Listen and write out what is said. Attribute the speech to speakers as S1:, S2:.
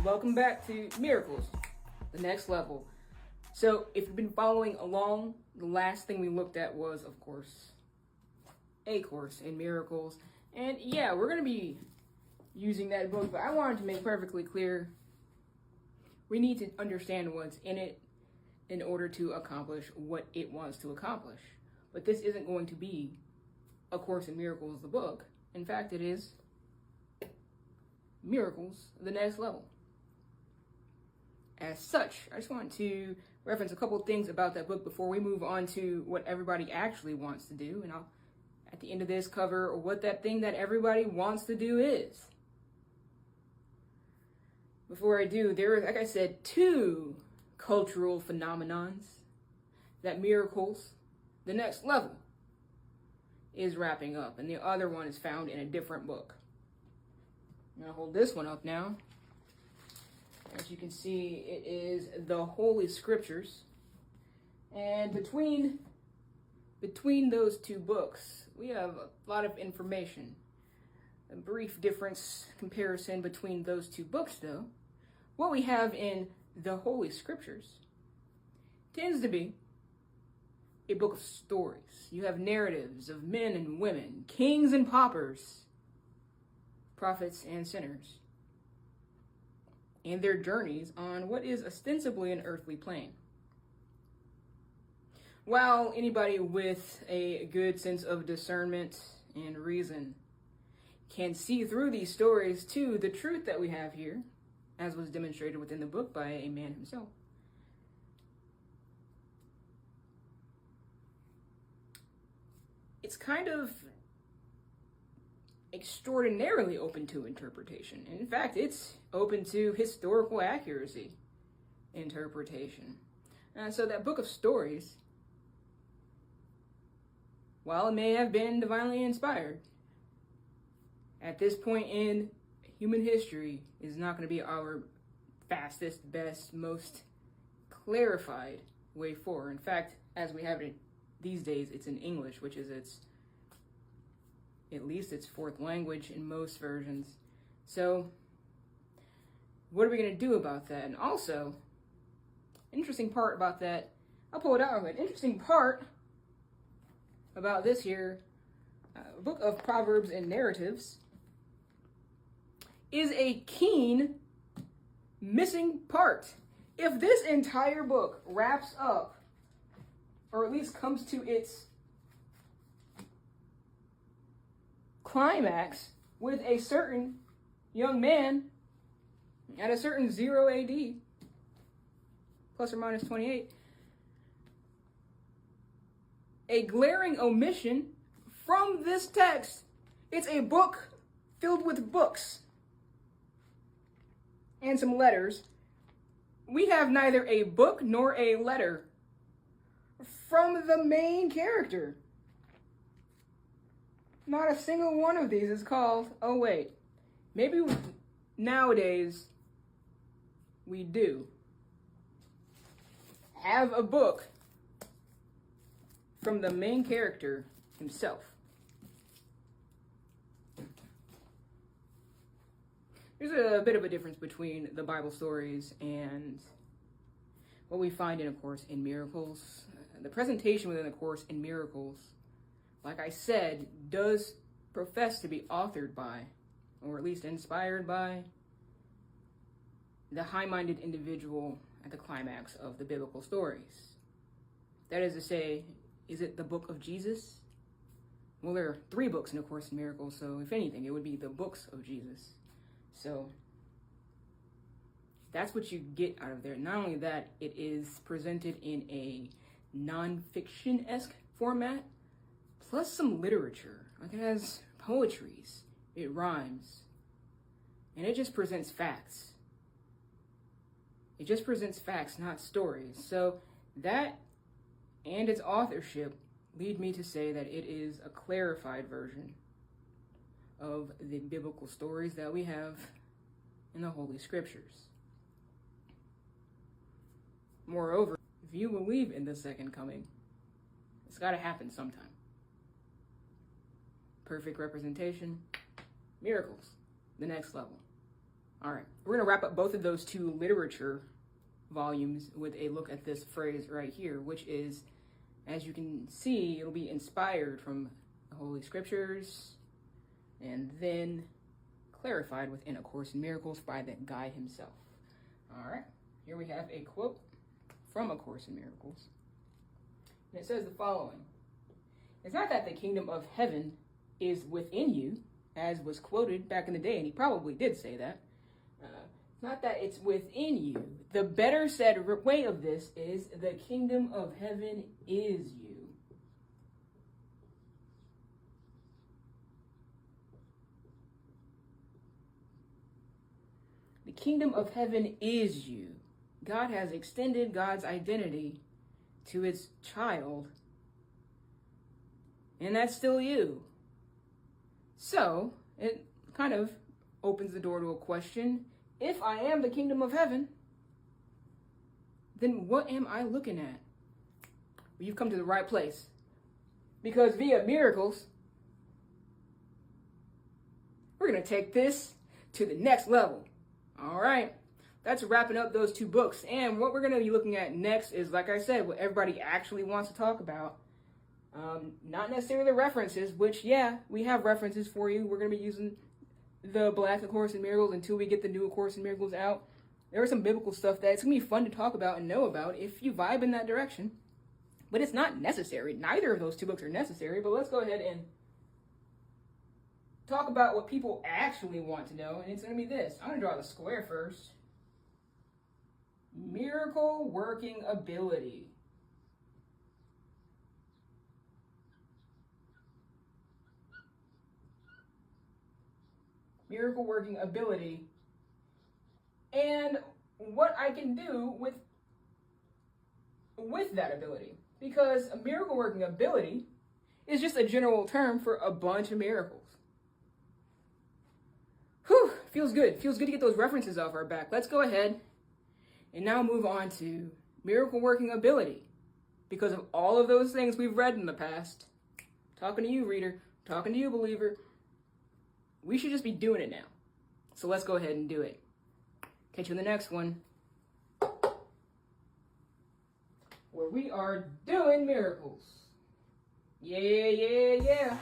S1: welcome back to Miracles, the next level. So, if you've been following along, the last thing we looked at was, of course, A Course in Miracles. And yeah, we're going to be using that book, but I wanted to make perfectly clear we need to understand what's in it in order to accomplish what it wants to accomplish. But this isn't going to be A Course in Miracles, the book. In fact, it is Miracles, the next level. As such, I just want to reference a couple things about that book before we move on to what everybody actually wants to do. And I'll, at the end of this, cover what that thing that everybody wants to do is. Before I do, there are, like I said, two cultural phenomenons that Miracles, the next level, is wrapping up. And the other one is found in a different book. I'm going to hold this one up now. As you can see, it is the Holy Scriptures. And between those two books, we have a lot of information. A brief difference comparison between those two books, though. What we have in the Holy Scriptures tends to be a book of stories. You have narratives of men and women, kings and paupers, prophets and sinners, and their journeys on what is ostensibly an earthly plane. While anybody with a good sense of discernment and reason can see through these stories to the truth that we have here, as was demonstrated within the book by a man himself, it's kind of extraordinarily open to interpretation. In fact, it's open to historical accuracy interpretation. So that book of stories, while it may have been divinely inspired, at this point in human history is not going to be our fastest, best, most clarified way forward. In fact, as we have it these days, it's in English, which is at least its fourth language in most versions. So, what are we going to do about that? And also, interesting part about that, I'll pull it out. An interesting part about this here, book of Proverbs and Narratives, is a keen missing part. If this entire book wraps up, or at least comes to its climax with a certain young man at a certain 0 AD, plus or minus 28, a glaring omission from this text. It's a book filled with books and some letters. We have neither a book nor a letter from the main character. Not a single one of these is called, oh wait, maybe nowadays we do have a book from the main character himself. There's a bit of a difference between the Bible stories and what we find in A Course in Miracles. The presentation within A Course in Miracles, like I said, does profess to be authored by, or at least inspired by, the high-minded individual at the climax of the biblical stories. That is to say, is it the book of Jesus? Well, there are 3 books in A Course in Miracles, so if anything, it would be the books of Jesus. So that's what you get out of there. Not only that, it is presented in a non-fiction-esque format, plus some literature. Like, it has poetries, it rhymes, and it just presents facts. It just presents facts, not stories. So that and its authorship lead me to say that it is a clarified version of the biblical stories that we have in the Holy Scriptures. Moreover, if you believe in the second coming, it's got to happen sometime. Perfect representation, Miracles, the next level. All right, we're going to wrap up both of those two literature volumes with a look at this phrase right here, which is, as you can see, it'll be inspired from the Holy Scriptures and then clarified within A Course in Miracles by the guy himself. All right, here we have a quote from A Course in Miracles. And it says the following: "It's not that the kingdom of heaven is within you," as was quoted back in the day, and he probably did say that. It's not that it's within you. The better said way of this is the kingdom of heaven is you. The kingdom of heaven is you. God has extended God's identity to its child, and that's still you. So, it kind of opens the door to a question. If I am the kingdom of heaven, then what am I looking at? Well, you've come to the right place. Because via miracles, we're going to take this to the next level. All right. That's wrapping up those two books. And what we're going to be looking at next is, like I said, what everybody actually wants to talk about. Not necessarily the references, which, yeah, we have references for you. We're going to be using the Black A Course in Miracles until we get the new A Course in Miracles out. There is some biblical stuff that it's going to be fun to talk about and know about if you vibe in that direction. But it's not necessary. Neither of those two books are necessary. But let's go ahead and talk about what people actually want to know. And it's going to be this. I'm going to draw the square first. Miracle working ability. Miracle working ability, and what I can do with that ability. Because a miracle working ability is just a general term for a bunch of miracles. Whew, feels good. Feels good to get those references off our back. Let's go ahead and now move on to miracle working ability. Because of all of those things we've read in the past, talking to you, reader, talking to you, believer, we should just be doing it now. So let's go ahead and do it. Catch you in the next one, where we are doing miracles. Yeah, yeah, yeah.